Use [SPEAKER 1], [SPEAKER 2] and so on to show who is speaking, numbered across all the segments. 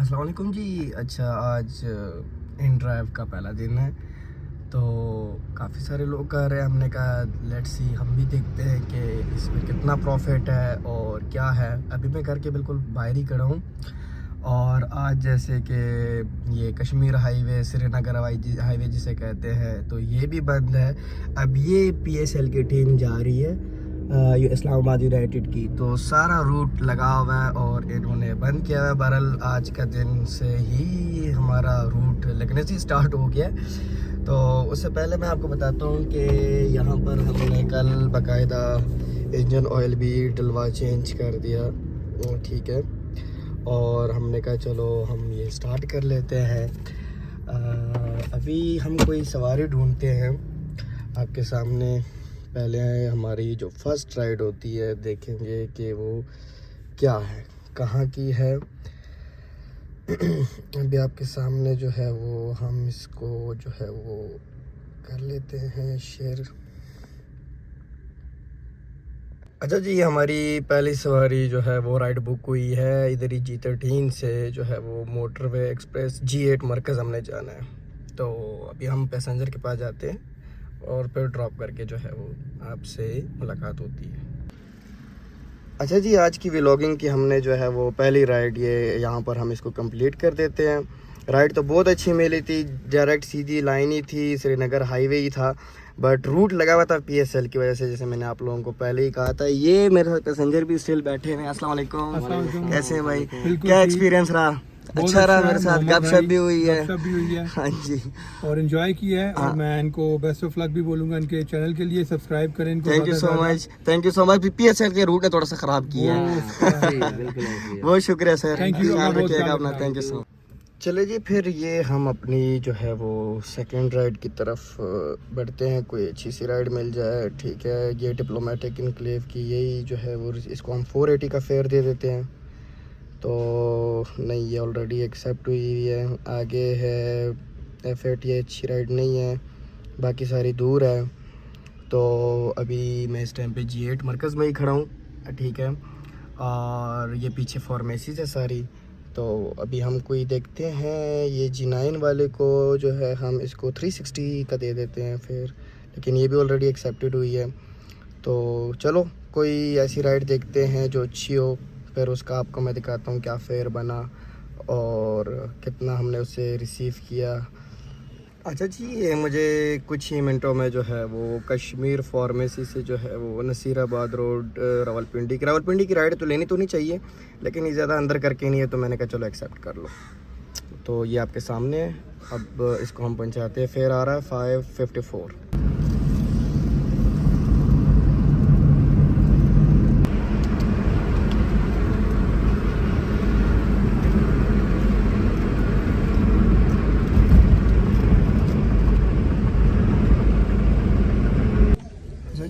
[SPEAKER 1] अस्सलाम वालेकुम जी। अच्छा, आज इन ड्राइव का पहला दिन है तो काफ़ी सारे लोग कर रहे हैं। हमने कहा लेट्स सी, हम भी देखते हैं कि इसमें कितना प्रॉफिट है और क्या है। अभी मैं घर के बिल्कुल बाहर ही खड़ा हूँ और आज जैसे कि ये कश्मीर हाईवे, श्रीनगर हाईवे जिसे कहते हैं, तो ये भी बंद है। अब ये PSL की टीम जा रही है ये इस्लामाबाद यूनाइटेड की, तो सारा रूट लगा हुआ है और इन्होंने बंद किया है। बहरहाल आज का दिन से ही हमारा रूट लगने से स्टार्ट हो गया। तो उससे पहले मैं आपको बताता हूँ कि यहाँ पर हमने कल बाकायदा इंजन ऑयल भी डलवा चेंज कर दिया, ठीक है। और हमने कहा चलो हम ये स्टार्ट कर लेते हैं। अभी हम कोई सवारी ढूंढते हैं आपके सामने। पहले हमारी जो फर्स्ट राइड होती है देखेंगे कि वो क्या है, कहाँ की है। अभी आपके सामने जो है वो हम इसको जो है वो कर लेते हैं शेयर। अच्छा जी, हमारी पहली सवारी जो है वो राइड बुक हुई है। इधर ही G13 से जो है वो मोटरवे एक्सप्रेस G8 मरकज़ हमने जाना है। तो अभी हम पैसेंजर के पास जाते हैं और फिर ड्रॉप करके जो है वो आपसे मुलाकात होती है। अच्छा जी, आज की व्लॉगिंग की हमने जो है वो पहली राइड ये यहाँ पर हम इसको कंप्लीट कर देते हैं। राइड तो बहुत अच्छी मिली थी, डायरेक्ट सीधी लाइन ही थी, श्रीनगर हाईवे ही था, बट रूट लगा हुआ था PSL की वजह से, जैसे मैंने आप लोगों को पहले ही कहा था। ये मेरे साथ पैसेंजर भी स्टिल बैठे हैं। अस्सलाम वालेकुम, कैसे हैं भाई? क्या एक्सपीरियंस रहा? अच्छा रहा, मेरे साथ गपशप भी हुई है। हाँ जी,
[SPEAKER 2] और एंजॉय किया है। और मैं इनको बेस्ट ऑफ लक भी बोलूंगा इनके चैनल के लिए। सब्सक्राइब करें इनको।
[SPEAKER 1] Thank you so much. PSL के रूट ने थोड़ा सा खराब किया है। बहुत शुक्रिया सर,
[SPEAKER 2] थैंक यू
[SPEAKER 1] अपना। Thank you so much. चले जी, फिर ये हम अपनी जो है वो सेकंड राइड की तरफ बढ़ते हैं। कोई अच्छी सी राइड मिल जाए, ठीक है। ये डिप्लोमेटिक इनक्लेव की यही जो है वो, इसको हम 480 का फेयर दे देते हैं। तो नहीं, ये ऑलरेडी एक्सेप्ट हुई है। आगे है F80, अच्छी राइड नहीं है, बाकी सारी दूर है। तो अभी मैं इस टाइम पे G8 मरकज़ में ही खड़ा हूँ, ठीक है। और ये पीछे फार्मेसीज है सारी। तो अभी हम कोई देखते हैं, ये G9 वाले को जो है हम इसको 360 का दे देते हैं फिर, लेकिन ये भी ऑलरेडी एक्सेप्टेड हुई है। तो चलो कोई ऐसी राइड देखते हैं जो अच्छी हो, फिर उसका आपको मैं दिखाता हूँ क्या फेयर बना और कितना हमने उसे रिसीव किया। अच्छा जी, ये मुझे कुछ ही मिनटों में जो है वो कश्मीर फार्मेसी से जो है वो नसीराबाद रोड रावलपिंडी की राइड तो लेनी तो नहीं चाहिए, लेकिन ये ज़्यादा अंदर करके नहीं है, तो मैंने कहा चलो एक्सेप्ट कर लो। तो ये आपके सामने है। अब इसको हम पहुँचाते हैं। फेयर आ रहा है 554।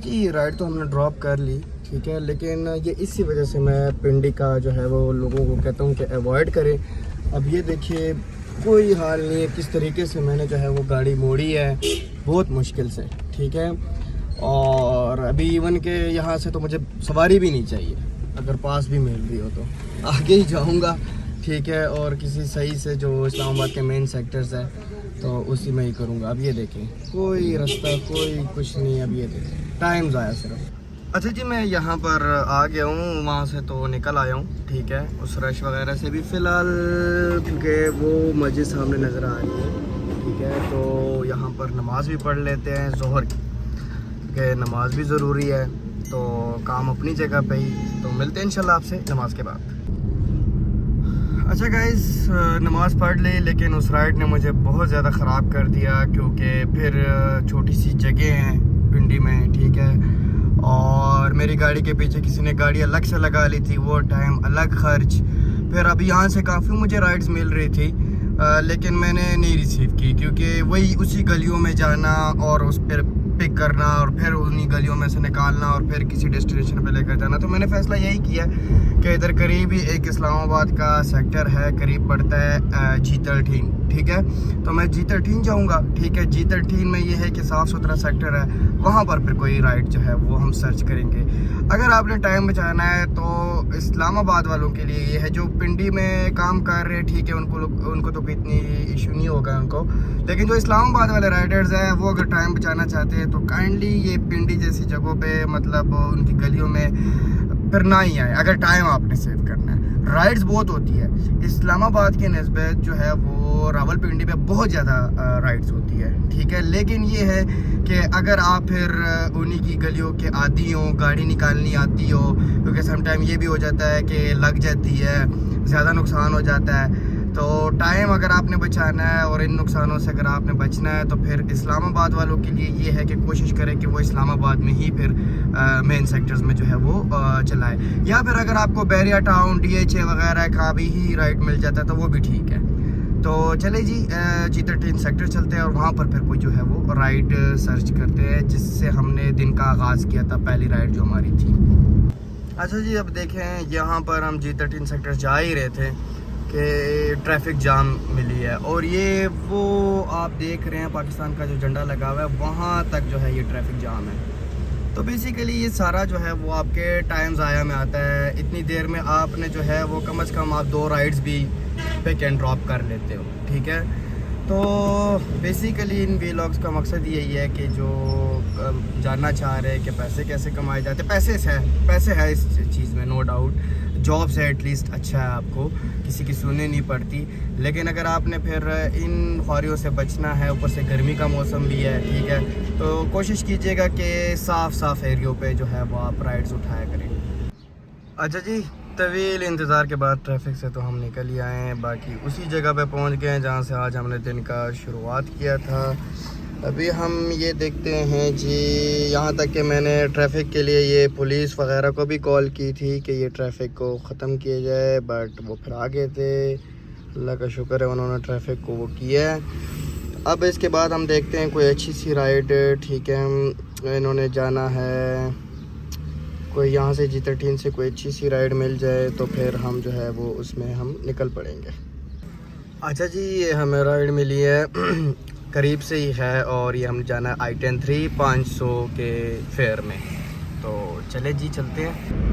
[SPEAKER 1] जी, राइड तो हमने ड्रॉप कर ली, ठीक है, लेकिन ये इसी वजह से मैं पिंडी का जो है वो लोगों को कहता हूँ कि अवॉइड करें। अब ये देखिए, कोई हाल नहीं है किस तरीके से मैंने जो है वो गाड़ी मोड़ी है, बहुत मुश्किल से, ठीक है। और अभी इवन के यहाँ से तो मुझे सवारी भी नहीं चाहिए, अगर पास भी मिल रही हो तो आगे ही जाऊँगा, ठीक है। और किसी सही से जो इस्लामाबाद के मेन सेक्टर्स है तो उसी में ही करूँगा। अब ये देखें, कोई रास्ता कोई कुछ नहीं। अब ये देखें, टाइम ज़ाया सिर्फ। अच्छा जी, मैं यहाँ पर आ गया हूँ, वहाँ से तो निकल आया हूँ, ठीक है। उस रश वगैरह से भी फ़िलहाल, क्योंकि वो मस्जिद सामने नज़र आ रही है, ठीक है। तो यहाँ पर नमाज़ भी पढ़ लेते हैं ज़ोहर की, क्योंकि नमाज भी ज़रूरी है। तो काम अपनी जगह पे ही, तो मिलते हैं इंशाल्लाह आपसे नमाज के बाद। अच्छा गाइस, नमाज़ पढ़ ली, लेकिन उस राइड ने मुझे बहुत ज़्यादा ख़राब कर दिया, क्योंकि फिर छोटी सी जगह है पिंडी में, ठीक है। और मेरी गाड़ी के पीछे किसी ने गाड़ी अलग से लगा ली थी, वो टाइम अलग खर्च। फिर अब यहाँ से काफ़ी मुझे राइड्स मिल रही थी, लेकिन मैंने नहीं रिसीव की, क्योंकि वही उसी गलियों में जाना और उस पर पिक करना और फिर उन्हीं गलियों में से निकालना और फिर किसी डेस्टिनेशन पे लेकर जाना। तो मैंने फ़ैसला यही किया कि इधर करीब ही एक इस्लामाबाद का सेक्टर है, करीब पड़ता है G13, ठीक है। तो मैं G13 जाऊँगा, ठीक है। G13 में ये है कि साफ़ सुथरा सेक्टर है, वहाँ पर फिर कोई राइड जो है वो हम सर्च करेंगे। अगर आपने टाइम बचाना है तो इस्लामाबाद वालों के लिए ये है, जो पिंडी में काम कर रहे हैं, ठीक है, उनको तो कोई इतनी इशू नहीं होगा उनको। लेकिन जो इस्लामाबाद वाले राइडर्स हैं वो अगर टाइम बचाना चाहते हैं तो काइंडली ये पिंडी जैसी जगहों पे, मतलब उनकी गलियों में फिर ना ही आए अगर टाइम आपने सेव करना है। राइड्स बहुत होती है इस्लामाबाद के निस्बत, जो है वो रावलपिंडी पे बहुत ज़्यादा राइड्स होती है, ठीक है। लेकिन ये है कि अगर आप फिर उन्हीं की गलियों के आदी हो, गाड़ी निकालनी आती हो, क्योंकि समटाइम ये भी हो जाता है कि लग जाती है, ज़्यादा नुकसान हो जाता है। तो टाइम अगर आपने बचाना है और इन नुकसानों से अगर आपने बचना है तो फिर इस्लामाबाद वालों के लिए ये है कि कोशिश करें कि वो इस्लामाबाद में ही फिर मेन सेक्टर्स में जो है वो चलाए, या फिर अगर आपको बैरिया टाउन, DHA वगैरह का भी ही राइड मिल जाता है तो वो भी ठीक है। तो चले जी G13 सेक्टर चलते हैं और वहाँ पर फिर कोई जो है वो राइड सर्च करते हैं, जिससे हमने दिन का आगाज़ किया था, पहली राइड जो हमारी थी। अच्छा जी, अब देखें यहाँ पर हम G13 सेक्टर जा ही रहे थे कि ट्रैफिक जाम मिली है, और ये वो आप देख रहे हैं पाकिस्तान का जो झंडा लगा हुआ है वहाँ तक जो है ये ट्रैफिक जाम है। तो बेसिकली ये सारा जो है वो आपके टाइम ज़ाया में आता है। इतनी देर में आपने जो है वो कम से कम आप 2 राइड्स भी पिक एंड ड्रॉप कर लेते हो, ठीक है। तो बेसिकली इन व्लॉग्स का मकसद यही है कि जो जानना चाह रहे हैं कि पैसे कैसे कमाए जाते हैं, पैसे है इस चीज़ में, नो डाउट। जॉब से एटलीस्ट अच्छा है, आपको किसी की सुननी नहीं पड़ती। लेकिन अगर आपने फिर इन ख्वारियों से बचना है, ऊपर से गर्मी का मौसम भी है, ठीक है, तो कोशिश कीजिएगा कि साफ़ एरियो पे जो है वो आप राइड्स उठाया करें। अच्छा जी, तवील इंतज़ार के बाद ट्रैफिक से तो हम निकल ही आए हैं, बाकी उसी जगह पे पहुंच गए हैं जहां से आज हमने दिन का शुरुआत किया था। अभी हम ये देखते हैं जी, यहाँ तक कि मैंने ट्रैफिक के लिए ये पुलिस वगैरह को भी कॉल की थी कि ये ट्रैफिक को ख़त्म किया जाए, बट वो फिर आ गए थे। अल्लाह का शुक्र है उन्होंने ट्रैफिक को वो किया है। अब इसके बाद हम देखते हैं कोई अच्छी सी राइड, ठीक है, इन्होंने जाना है कोई यहाँ से G13 से कोई अच्छी सी राइड मिल जाए तो फिर हम जो है वो उसमें हम निकल पड़ेंगे। अच्छा जी, ये हमें राइड मिली है करीब से ही है, और ये हम जाना है I-10 3 500 के फेयर में। तो चले जी, चलते हैं।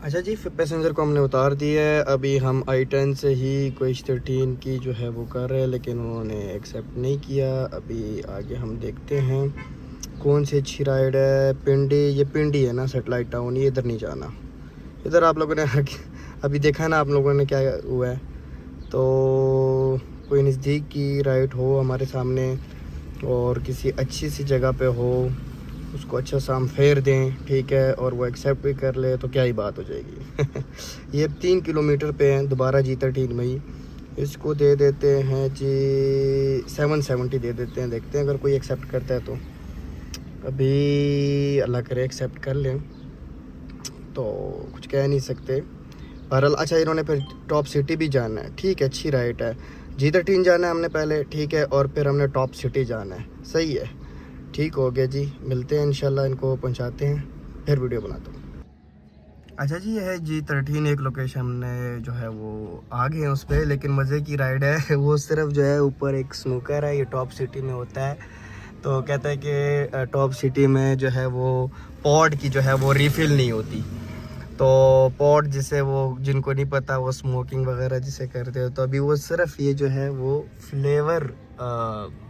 [SPEAKER 1] अच्छा जी, फिर पैसेंजर को हमने उतार दिया है। अभी हम I-10 से ही कोई 13 की जो है वो कर रहे हैं, लेकिन उन्होंने एक्सेप्ट नहीं किया। अभी आगे हम देखते हैं कौन सी अच्छी राइड है। ये पिंडी है ना, सेटेलाइट टाउन, ये इधर नहीं जाना। इधर आप लोगों ने अभी देखा ना आप लोगों ने क्या हुआ है। तो कोई नज़दीक की राइड हो हमारे सामने और किसी अच्छी सी जगह पे हो, उसको अच्छा सा हम फेयर दें, ठीक है, और वो एक्सेप्ट भी कर ले तो क्या ही बात हो जाएगी। ये 3 किलोमीटर पे हैं, दोबारा G13 में ही। इसको दे देते हैं जी 770 दे देते हैं, देखते हैं अगर कोई एक्सेप्ट करता है तो। अभी अल्लाह करे एक्सेप्ट कर लें तो कुछ कह नहीं सकते। बहरहाल अच्छा, इन्होंने फिर टॉप सिटी भी जाना है, ठीक है, अच्छी राइट है। G13 जाना है हमने पहले, ठीक है, और फिर हमने टॉप सिटी जाना है, सही है, ठीक हो गया जी। मिलते हैं इंशाल्लाह, इनको पहुंचाते हैं, फिर वीडियो बनाता हूँ। अच्छा जी, ये है G13 एक लोकेशन हमने जो है वो आ गए हैं उस पर, लेकिन मज़े की राइड है। वो सिर्फ जो है ऊपर एक स्नूकर है, ये टॉप सिटी में होता है। तो कहता है कि टॉप सिटी में जो है वो पॉड की जो है वो रिफ़िल नहीं होती। तो पॉड जिसे वो, जिनको नहीं पता, वो स्मोकिंग वगैरह जिसे करते हो, तो अभी वो सिर्फ ये जो है वो फ्लेवर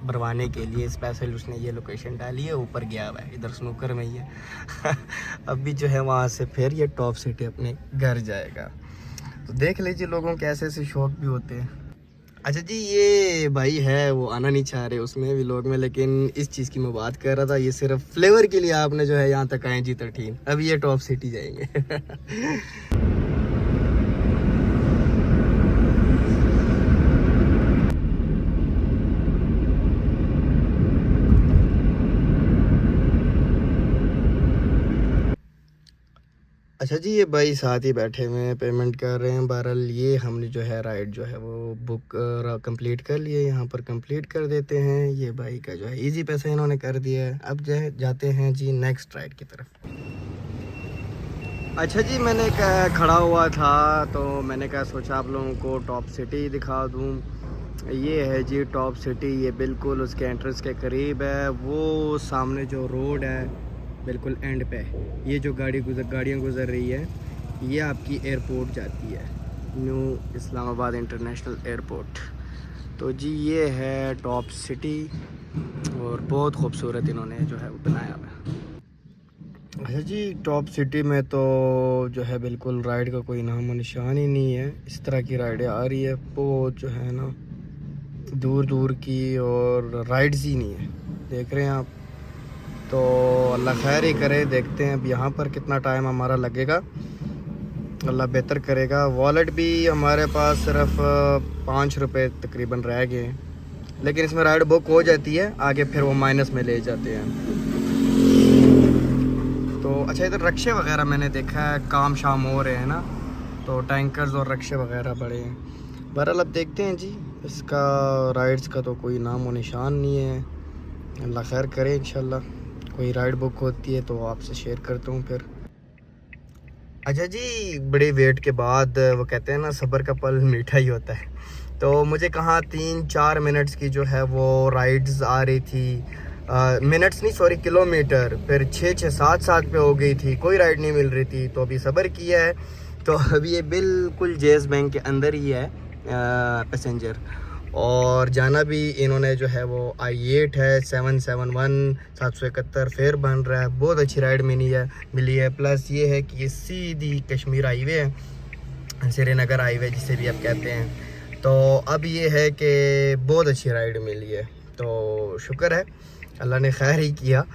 [SPEAKER 1] भरवाने के लिए स्पेशल उसने ये लोकेशन डाली है, ऊपर गया हुआ है, इधर स्नूकर में ही है। अभी जो है वहाँ से फिर ये टॉप सिटी अपने घर जाएगा। तो देख लीजिए, लोगों के ऐसे ऐसे शौक भी होते हैं। अच्छा जी, ये भाई है वो आना नहीं चाह रहे उसमें व्लॉग में, लेकिन इस चीज़ की मैं बात कर रहा था, ये सिर्फ फ्लेवर के लिए आपने जो है यहाँ तक आए G13। अभी ये टॉप सिटी जाएंगे। अच्छा जी, ये भाई साथ ही बैठे हुए हैं, पेमेंट कर रहे हैं। बहरहाल ये हमने जो है राइड जो है वो बुक कंप्लीट कर लिए, यहाँ पर कंप्लीट कर देते हैं। ये भाई का जो है इजी पैसा इन्होंने कर दिया है। अब जो है जाते हैं जी नेक्स्ट राइड की तरफ। अच्छा जी, मैंने खड़ा हुआ था तो मैंने कहा सोचा आप लोगों को टॉप सिटी दिखा दूँ। ये है जी टॉप सिटी, ये बिल्कुल उसके एंट्रेंस के करीब है। वो सामने जो रोड है बिल्कुल एंड पे, ये जो गाड़ियाँ गुज़र रही है, ये आपकी एयरपोर्ट जाती है, न्यू इस्लामाबाद इंटरनेशनल एयरपोर्ट। तो जी ये है टॉप सिटी और बहुत खूबसूरत इन्होंने जो है वो बनाया हुआ है। अच्छा जी, टॉप सिटी में तो जो है बिल्कुल राइड का कोई नाम और निशान ही नहीं है। इस तरह की राइडें आ रही है बहुत जो है ना दूर दूर की, और राइड्स ही नहीं है, देख रहे हैं आप। तो अल्लाह खैर ही करे, देखते हैं अब यहाँ पर कितना टाइम हमारा लगेगा, अल्लाह बेहतर करेगा। वॉलेट भी हमारे पास सिर्फ 5 रुपये तकरीबन रह गए हैं, लेकिन इसमें राइड बुक हो जाती है, आगे फिर वो माइनस में ले जाते हैं। तो अच्छा, इधर रक्शे वगैरह मैंने देखा है, काम शाम हो रहे हैं ना, तो टैंकर्स और रक्शे वगैरह बड़े हैं। बहरहाल अब देखते हैं जी, इसका राइड्स का तो कोई नाम व निशान नहीं है। अल्लाह खैर करे, इंशाल्लाह कोई राइड बुक होती है तो आपसे शेयर करता हूँ फिर। अच्छा जी, बड़े वेट के बाद वो कहते हैं ना सब्र का फल मीठा ही होता है। तो मुझे कहाँ 3-4 मिनट्स की जो है वो राइड्स आ रही थी, मिनट्स नहीं सॉरी किलोमीटर, फिर 6-7 पे हो गई थी, कोई राइड नहीं मिल रही थी। तो अभी सब्र किया है, तो अभी ये बिल्कुल जेस बैंक के अंदर ही है पैसेंजर, और जाना भी इन्होंने जो है वो I8 है 771 771 फेयर बन रहा है। बहुत अच्छी राइड मिली है। प्लस ये है कि ये सीधी कश्मीर हाईवे है, श्रीनगर हाईवे जिसे भी आप कहते हैं। तो अब ये है कि बहुत अच्छी राइड मिली है, तो शुक्र है अल्लाह ने खैर ही किया।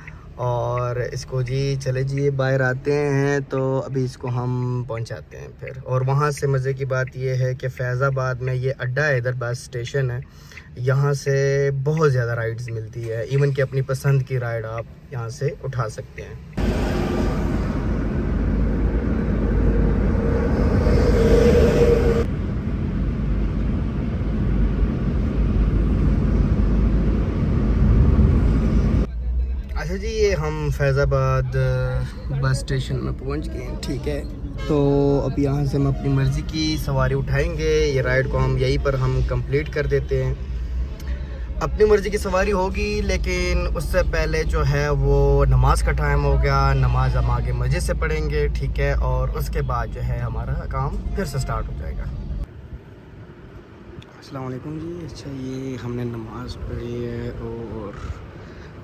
[SPEAKER 1] और इसको जी चले जी बाहर आते हैं, तो अभी इसको हम पहुंचाते हैं फिर। और वहाँ से मज़े की बात यह है कि फैज़ाबाद में ये अड्डा है, इधर बस स्टेशन है, यहाँ से बहुत ज़्यादा राइड्स मिलती है। इवन कि अपनी पसंद की राइड आप यहाँ से उठा सकते हैं। अच्छा जी, ये हम फैज़ाबाद बस स्टेशन में पहुंच गए हैं, ठीक है। तो अब यहाँ से हम अपनी मर्ज़ी की सवारी उठाएंगे। ये राइड को हम यहीं पर हम कंप्लीट कर देते हैं। अपनी मर्ज़ी की सवारी होगी, लेकिन उससे पहले जो है वो नमाज का टाइम हो गया। नमाज हम आगे मस्जिद से पढ़ेंगे, ठीक है, और उसके बाद जो है हमारा काम फिर से स्टार्ट हो जाएगा। अस्सलाम वालेकुम जी। अच्छा, ये हमने नमाज़ पढ़ी है और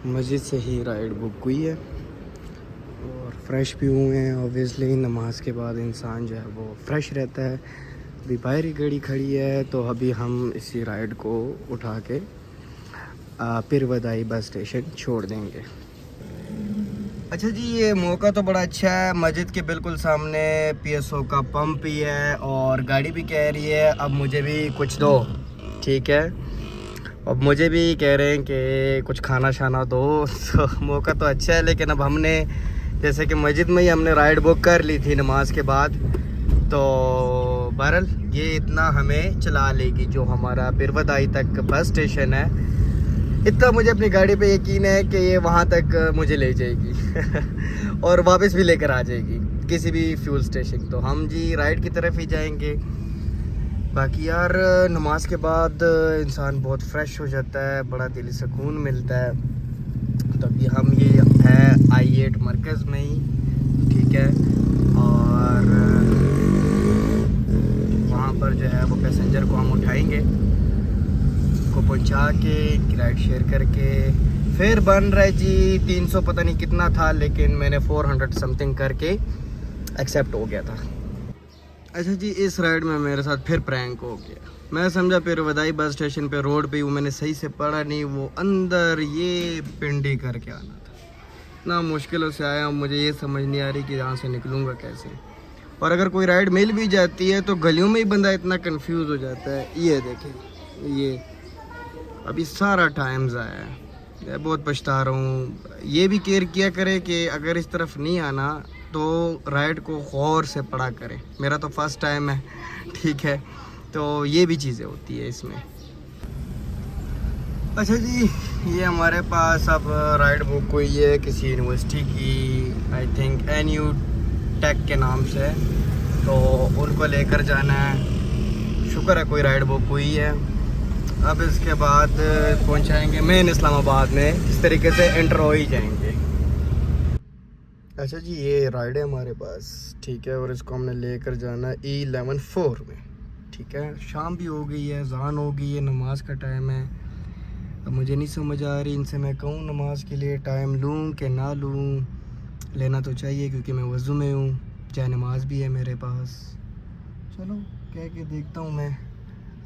[SPEAKER 1] मस्जिद से ही राइड बुक हुई है और फ्रेश भी हुए हैं। ऑब्वियसली नमाज के बाद इंसान जो है वो फ्रेश रहता है। अभी बाहर ही गाड़ी खड़ी है, तो अभी हम इसी राइड को उठा के पिरवदाई बस स्टेशन छोड़ देंगे। अच्छा जी, ये मौका तो बड़ा अच्छा है, मस्जिद के बिल्कुल सामने PSO का पंप भी है और गाड़ी भी कह रही है अब मुझे भी कुछ दो, ठीक है। अब मुझे भी कह रहे हैं कि कुछ खाना शाना दो, तो मौका तो अच्छा है। लेकिन अब हमने जैसे कि मस्जिद में ही हमने राइड बुक कर ली थी नमाज के बाद, तो बहरहाल ये इतना हमें चला लेगी, जो हमारा पिरवदाई तक बस स्टेशन है, इतना मुझे अपनी गाड़ी पे यकीन है कि ये वहाँ तक मुझे ले जाएगी और वापस भी लेकर आ जाएगी किसी भी फ्यूल स्टेशन। तो हम जी राइड की तरफ ही जाएंगे। बाकी यार नमाज के बाद इंसान बहुत फ्रेश हो जाता है, बड़ा दिली सुकून मिलता है। तो अभी हम ये है I8 मरकज़ में ही, ठीक है, और वहाँ पर जो है वो पैसेंजर को हम उठाएंगे, को पहुँचा के राइड शेयर करके फिर बन रहा है जी 300 पता नहीं कितना था, लेकिन मैंने 400 समथिंग करके एक्सेप्ट हो गया था। अच्छा जी, इस राइड में मेरे साथ फिर प्रैंक हो गया। मैं समझा पिरवदाई बस स्टेशन पे रोड पे हूँ, मैंने सही से पढ़ा नहीं, वो अंदर ये पिंडी करके आना था। इतना मुश्किलों से आया, मुझे ये समझ नहीं आ रही कि यहाँ से निकलूँगा कैसे। और अगर कोई राइड मिल भी जाती है तो गलियों में ही बंदा इतना कंफ्यूज हो जाता है। ये देखें, ये अभी सारा टाइम ज़ाया है, मैं बहुत पछता रहा हूँ। ये भी केयर किया करे कि अगर इस तरफ नहीं आना तो राइड को गौर से पढ़ा करें। मेरा तो फर्स्ट टाइम है, ठीक है, तो ये भी चीज़ें होती है इसमें। अच्छा जी, ये हमारे पास अब राइड बुक हुई है किसी यूनिवर्सिटी की, आई थिंक NU टेक के नाम से, तो उनको लेकर जाना है। शुक्र है कोई राइड बुक हुई है। अब इसके बाद पहुंचाएंगे मेन इस्लामाबाद में, इस तरीके से एंटर हो ही जाएंगे। अच्छा जी, ये राइड है हमारे पास, ठीक है, और इसको हमने लेकर जाना है E11 में, ठीक है। शाम भी हो गई है, ज़ान हो गई है, नमाज का टाइम है। अब मुझे नहीं समझ आ रही इनसे मैं कहूँ नमाज के लिए टाइम लूँ कि ना लूँ। लेना तो चाहिए क्योंकि मैं वज़ू में हूँ, चाहे नमाज भी है मेरे पास। चलो कह के देखता हूँ मैं,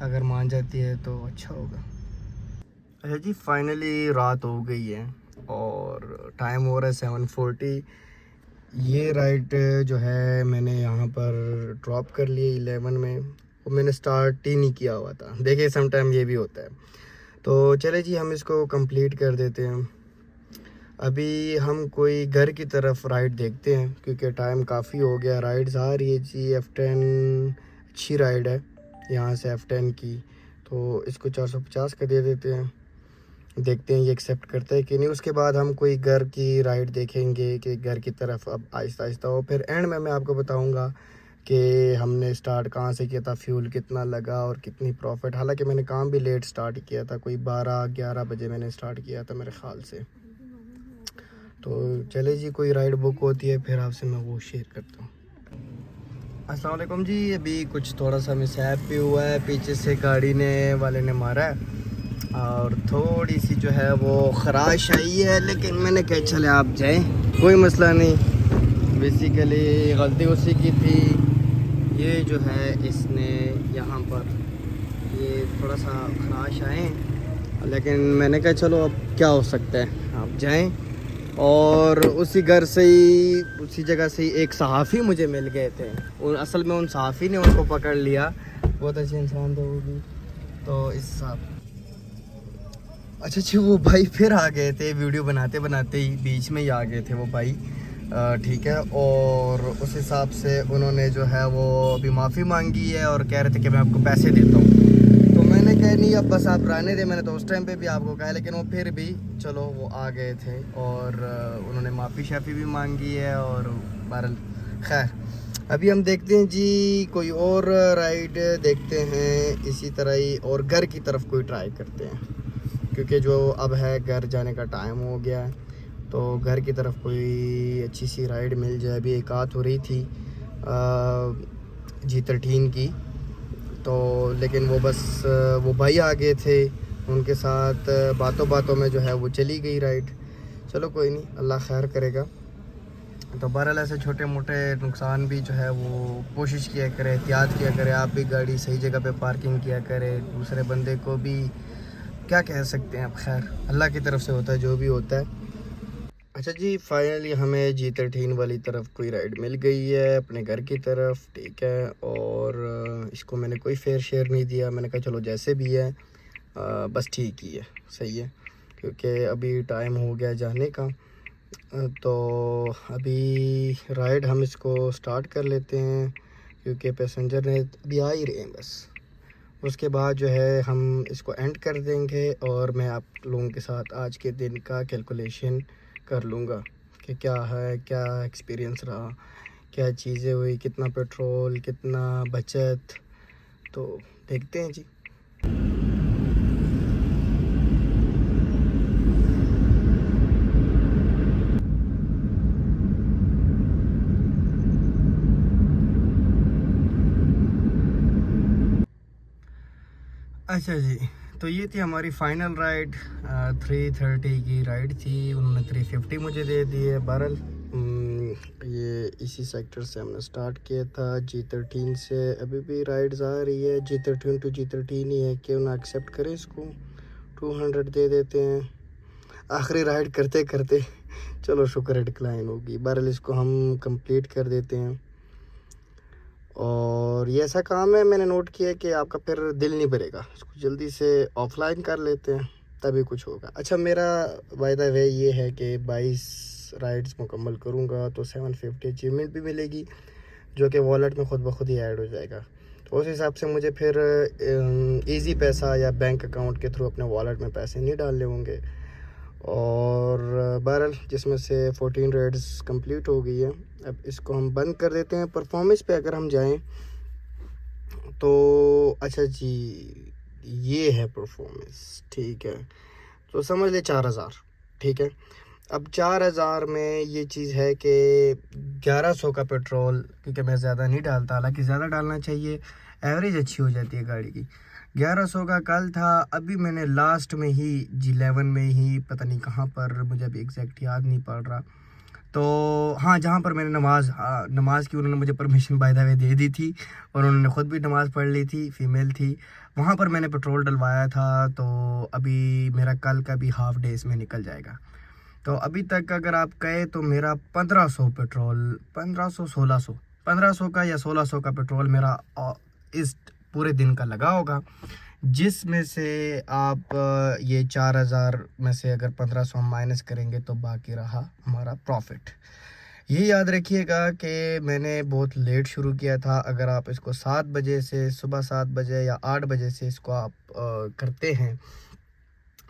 [SPEAKER 1] अगर मान जाती है तो अच्छा होगा। अच्छा जी, फाइनली रात हो गई है और टाइम हो रहा है 7:40। ये राइड जो है मैंने यहाँ पर ड्रॉप कर लिए 11 में, और मैंने स्टार्ट ही नहीं किया हुआ था। देखिए समटाइम ये भी होता है। तो चले जी, हम इसको कंप्लीट कर देते हैं। अभी हम कोई घर की तरफ राइड देखते हैं क्योंकि टाइम काफ़ी हो गया। राइड्स आ रही है जी, F10 अच्छी राइड है यहाँ से F10 की, तो इसको 450 का दे देते हैं। देखते हैं ये एक्सेप्ट करता है कि नहीं। उसके बाद हम कोई घर की राइड देखेंगे कि घर की तरफ अब आहिस्ता आहिस्ता हो। फिर एंड में मैं आपको बताऊंगा कि हमने स्टार्ट कहाँ से किया था, फ्यूल कितना लगा और कितनी प्रॉफिट। हालांकि मैंने काम भी लेट स्टार्ट किया था, कोई 12-11 बजे मैंने स्टार्ट किया था मेरे ख्याल से। तो चले जी, कोई राइड बुक होती है फिर आपसे मैं वो शेयर करता हूँ। अस्सलाम वालेकुम जी, अभी कुछ थोड़ा सा मिसहैप भी हुआ है, पीछे से गाड़ी वाले ने मारा है और थोड़ी सी जो है वो ख़राश आई है, लेकिन मैंने कहा चले आप जाएं, कोई मसला नहीं। बेसिकली गलती उसी की थी। ये जो है इसने यहाँ पर ये थोड़ा सा ख़राश आए, लेकिन मैंने कहा चलो अब क्या हो सकता है, आप जाएं। और उसी घर से ही, उसी जगह से ही एक सहाफ़ी मुझे मिल गए थे। और असल में उन सहाफ़ी ने उनको पकड़ लिया, बहुत अच्छे इंसान थे वो भी। तो इस हिसाब अच्छा वो भाई फिर आ गए थे, वीडियो बनाते बनाते ही बीच में ही आ गए थे वो भाई, ठीक है। और उस हिसाब से उन्होंने जो है वो अभी माफ़ी मांगी है और कह रहे थे कि मैं आपको पैसे देता हूँ। तो मैंने कहा नहीं, अब बस आप रहने दे, मैंने तो उस टाइम पे भी आपको कहा, लेकिन वो फिर भी चलो वो आ गए थे और उन्होंने माफ़ी शाफ़ी भी मांगी है। और बहरहाल खैर, अभी हम देखते हैं जी कोई और राइड देखते हैं इसी तरह ही, और घर की तरफ कोई ट्राई करते हैं क्योंकि जो अब है घर जाने का टाइम हो गया है। तो घर की तरफ कोई अच्छी सी राइड मिल जाए। अभी एक आत हो रही थी G13 की, तो लेकिन वो बस वो भाई आ गए थे, उनके साथ बातों बातों में जो है वो चली गई राइड। चलो कोई नहीं, अल्लाह खैर करेगा। तो बहरहाल ऐसे छोटे मोटे नुकसान भी जो है वो कोशिश किया करें, एहतियात किया करें। आप भी गाड़ी सही जगह पे पार्किंग किया करें, दूसरे बंदे को भी क्या कह सकते हैं। अब खैर अल्लाह की तरफ से होता है जो भी होता है। अच्छा जी, फाइनली हमें G13 वाली तरफ कोई राइड मिल गई है अपने घर की तरफ, ठीक है। और इसको मैंने कोई फेयर शेयर नहीं दिया, मैंने कहा चलो जैसे भी है बस ठीक ही है, सही है, क्योंकि अभी टाइम हो गया जाने का। तो अभी राइड हम इसको स्टार्ट कर लेते हैं क्योंकि पैसेंजर ने अभी आ ही रहे हैं बस। उसके बाद जो है हम इसको एंड कर देंगे और मैं आप लोगों के साथ आज के दिन का कैलकुलेशन कर लूँगा कि क्या है, क्या एक्सपीरियंस रहा, क्या चीज़ें हुई, कितना पेट्रोल, कितना बचत, तो देखते हैं जी। अच्छा जी, तो ये थी हमारी फ़ाइनल राइड, 330 की राइड थी, उन्होंने 350 मुझे दे दी है। बहरहाल ये इसी सेक्टर से हमने स्टार्ट किया था G13 से। अभी भी राइड्स आ रही है, G13 to G13 ही है, क्यों ना एक्सेप्ट करें इसको, 200 दे देते हैं आखिरी राइड करते करते। चलो शुक्र है डिक्लाइन होगी। बहरहाल इसको हम कंप्लीट कर देते हैं। और ये ऐसा काम है मैंने नोट किया कि आपका फिर दिल नहीं भरेगा, इसको जल्दी से ऑफलाइन कर लेते हैं। तभी कुछ होगा। अच्छा, मेरा बाय द वे ये है कि 22 राइड्स मुकम्मल करूँगा तो 750 अचीवमेंट भी मिलेगी, जो कि वॉलेट में ख़ुद ब खुद ही ऐड हो जाएगा। तो उस हिसाब से मुझे फिर इजी पैसा या बैंक अकाउंट के थ्रू अपने वॉलेट में पैसे नहीं डालने होंगे। और बहरहाल जिसमें से 14 राइड्स कंप्लीट हो गई है। अब इसको हम बंद कर देते हैं। परफॉर्मेंस पे अगर हम जाएं तो अच्छा जी, ये है परफॉर्मेंस, ठीक है। तो समझ ले 4000, ठीक है। अब 4000 में ये चीज़ है कि 1100 का पेट्रोल, क्योंकि मैं ज़्यादा नहीं डालता, हालांकि ज़्यादा डालना चाहिए, एवरेज अच्छी हो जाती है गाड़ी की। 1100 का कल था। अभी मैंने लास्ट में ही G11 में ही, पता नहीं कहाँ पर, मुझे अभी एग्जैक्ट याद नहीं पड़ रहा, तो हाँ, जहाँ पर मैंने नमाज की उन्होंने मुझे परमिशन बाय द वे दे दी थी और उन्होंने ख़ुद भी नमाज़ पढ़ ली थी, फ़ीमेल थी, वहाँ पर मैंने पेट्रोल डलवाया था। तो अभी मेरा कल का भी हाफ़ डे इसमें निकल जाएगा। तो अभी तक अगर आप कहें तो मेरा 1500 पेट्रोल, 1500 का या 1600 का पेट्रोल मेरा इस पूरे दिन का लगा होगा, जिसमें से आप ये 4000 में से अगर 1500 हम माइनस करेंगे तो बाकी रहा हमारा प्रॉफिट। ये याद रखिएगा कि मैंने बहुत लेट शुरू किया था। अगर आप इसको 7 बजे से, सुबह 7 बजे या 8 बजे से इसको आप करते हैं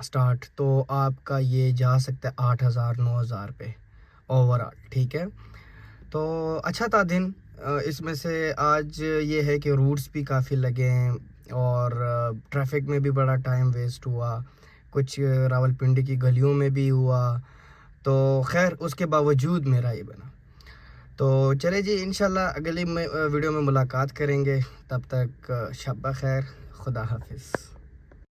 [SPEAKER 1] स्टार्ट, तो आपका ये जा सकता है 8000 9000 पे ओवरऑल, ठीक है। तो अच्छा था दिन। इसमें से आज ये है कि रूट्स भी काफ़ी लगे हैं और ट्रैफिक में भी बड़ा टाइम वेस्ट हुआ, कुछ रावलपिंडी की गलियों में भी हुआ, तो खैर उसके बावजूद मेरा ये बना। तो चले जी, इंशाल्लाह अगली वीडियो में मुलाकात करेंगे। तब तक शब बखैर, खुदा हाफिज़।